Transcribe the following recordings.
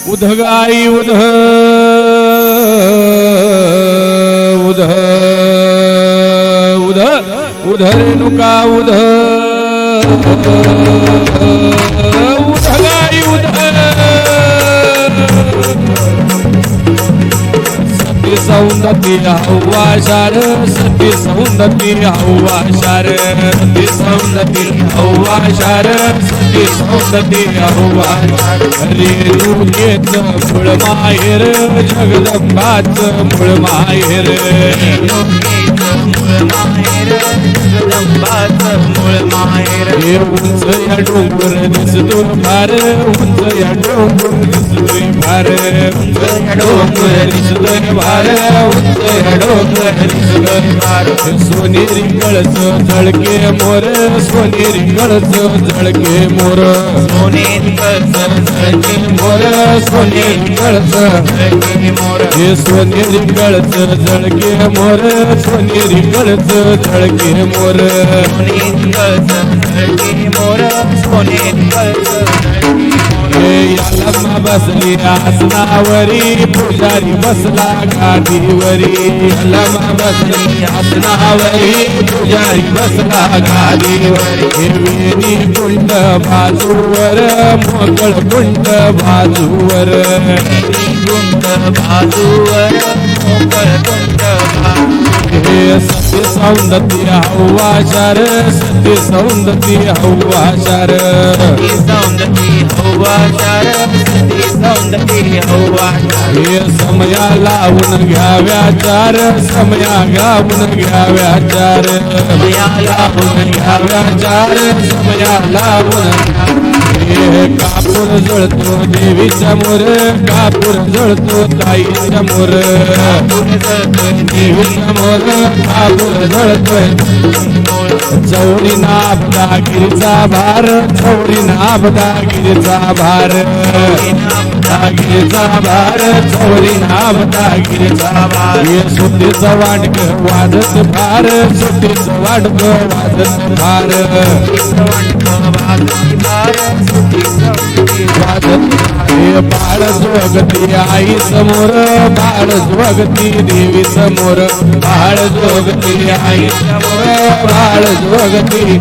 उध गाई उध उध उध उध रेणुका उध उध गाई उध सती सौंदती हवा शार सती सौंदती हवा शार सती सौंदती हवा शार सती सौंदती हवा रेणुकेच मूळ माहेर जगदंबाच मूळ माहेर हे उंच या डोंगर दिसतो फार उंच या डोंगर दिसतोय फार उंच या डोंगर दिसतोय फार उंच या डोंगर दिसतोय फार सोनेरी कळस झळके मोर सोनेरी कळस झळके मोर सोनेरी कळस झळके मोर सोनेरी कळस झळके मोर हे सोनेरी कळस झळके मोर सोनेरी कळस झळके मोर सोनेरी कळस झळके मोर सोनेरी कळस यालम्मा बसली आसनावरी पुजारी बसला गादीवरी यालम्मा बसली आसनावरी पुजारी बसला गादीवरी वेणी कुंड बाजूवर मोकळ कुंड बाजूवर कुंड बाजूवर मोकळ कुंड हे सत्य सौंदती हवा शार सत्य सौंदती हवा शार सौंदती हवा शार सत्य सौंदती हवा हे समया लावून घ्याव्या चार समया गावून घ्याव्या चार समया लावून घ्याव्या चार समया लावून कापूर जळतो देवीचा मोर कापूर जळतो ताईचा मोर देवीचा मोर कापूर जळतोय चौरी नाबदागिरीचा भार चौरी नाबदागिरीचा भार दागिरीचा भार चौरी नाबदागिरीचा भार हे सुट्टीचं वाडक वाजत भार सुट्टीचं वाडक वाजत भार बाळ जोगती आई समोर बाळ जोगती देवी समोर बाळ जोगती आई समोर बाळ जोगती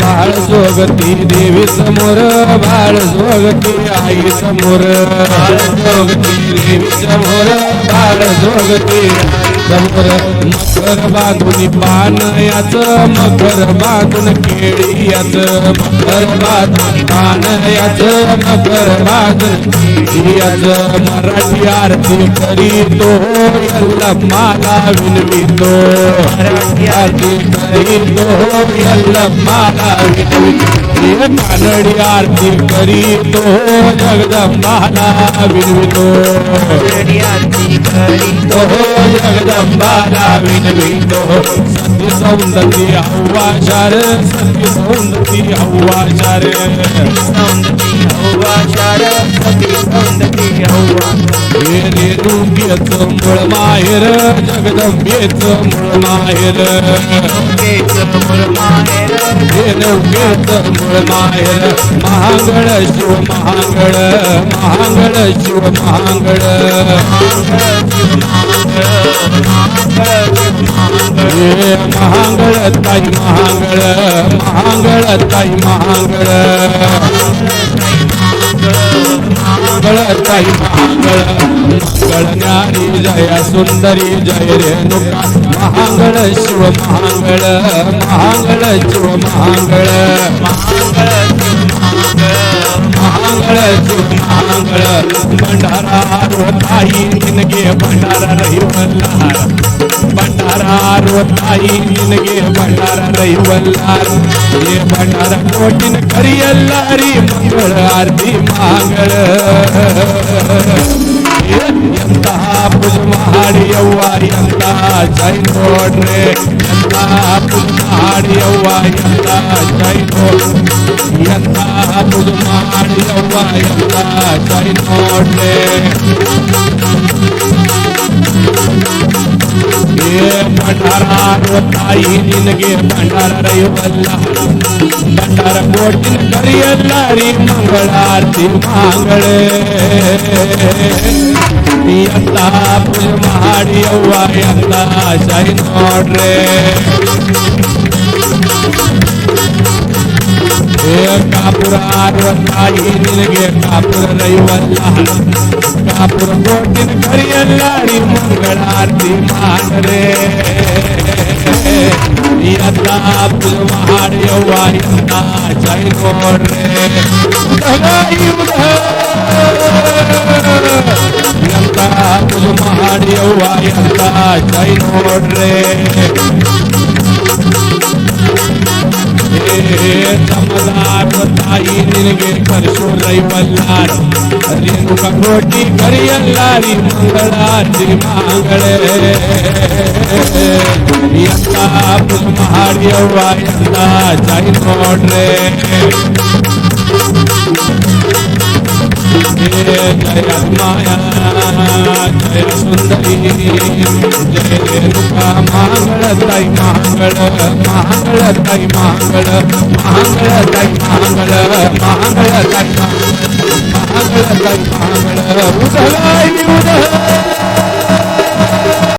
बाळ जोगती देवी समोर बाळ जोगती आई समोर बाळ जोगती देवी समोर बाळ जोगती समोर मकर बांधून पान याच मकर बांधून केळी याच मकर बांधून पान याच मकर बांधून याच मराठी आरती करीतो यल्लम्माला विनवितो मराठी आरती करीतो यल्लम्माला विनवितो कानडी आरती करीतो जगदंबाला विनवितो आरती करीतो जगदंबाला विनवितो सत्य सौंदती हवा शार सत्य सौंदती हवा शार सौंदती हवा शार सत्य सौंदती हवा हे रेणुकेच मूळ माहेर जगदंबेच मूळ माहेर मूळ माहेर रेणुकेच मूळ माहेर महांगळ शिव महांगळ महांगळ शिव महांगळ महांगळ ताई महांगळ महांगळ ताई महांगळ महांगळ ताई महांगळ मंगळ ज्ञानी जय सुंदरी जय रेणुका महांगळ शिव महांगळ महांगळ शिव महांगळ महांगळ शिव महांगळ भंडारा रोताई निनगे भंडारा रहिवल्लार भंडारा रोताई निनगे भंडारा रहिवल्लार ये भंडारा कोटिन करियल्लारी मंगळ आरती मांगळ ಎಂತಹ ಪುಜ ಮಾಡಿ ಯವ್ವ ಎಂತಹ ಜೈ ನೋಡ್ರೆ ಎಂತಹ ಪುಜ ಮಾಡಿ ಯವ್ವ ಎಂತಹ ಜೈ ನೋಡ್ರೆ ಎಂತಹ ಪುಜ ಮಾಡಿ ಯವ್ವ ಎಂತಹ ಜೈ ನೋಡ್ರೆ ಭಂಡಾರ ತಾಯಿ ನಿನಗೆ ಭಂಡಾರ ರೈವಲ್ಲ ಭಂಡಾರ ಕೋಟಿನ ಕರಿಯಲ್ಲಾರಿ ಮಂಗಳಾರತಿ ಮಾಂಗಳೇ ಎಂತ ಪೂಜೆ ಮಾಡಿ ಅವ್ವ ಎಂತ ಶಾಯಿ ನೋಡ್ರೆ ಕಾಪುರ ತಾಯಿ ನಿನಗೆ ಕಾಪುರ ರೈವಲ್ಲ ಕಾಪುರ ಕೋಟಿನ ಕರಿಯಲ್ಲಾರಿ ಮಂಗಳಾರತಿ ಮಾಡ್ರೆ ಎಂತ ಪೂಜೆ ಮಾಡಿ ಅವ್ವ ಎಂತ ಶಾಯಿ ನೋಡ್ರೆ ಎಂತ ಪೂಜೆ ಮಾಡಿ ಅವ್ವ ಎಂತ ಶಾಯಿ ನೋಡ್ರೆ ತಮ್ಮದಾರ ತಾಯಿ ನಿನಗೆ ಕರೆಸೋ ರೈವಲ್ಲಾರ ರೇಣುಕ ಕೋಟಿ ಕರಿಯಲ್ಲಾರಿ ಮಂಗಳಾರತಿ ಮಾಂಗಳೇ ಎಂತ ಪುಜ ಮಾಡಿ ಅವ್ವ ಎಂತ ಜಾಯಿ ನೋಡ್ರೆ ಜಯ ಮಾಯಾ ಜಯ ಸುಂದರಿ ಜಯ ರೇಣುಕ ಮಾಂಗಳ ತಾಯಿ ಮಾಂಗಳ ಮಾಂಗಳ ತಾಯಿ ಮಾಂಗಳ ಮಾಂಗಳ ತಾಯಿ ಮಾಂಗಳ ಮಾಂಗಳ ತಾಯಿ ಮಾಂಗಳ ತಾಯಿ ಮಾಂಗಳ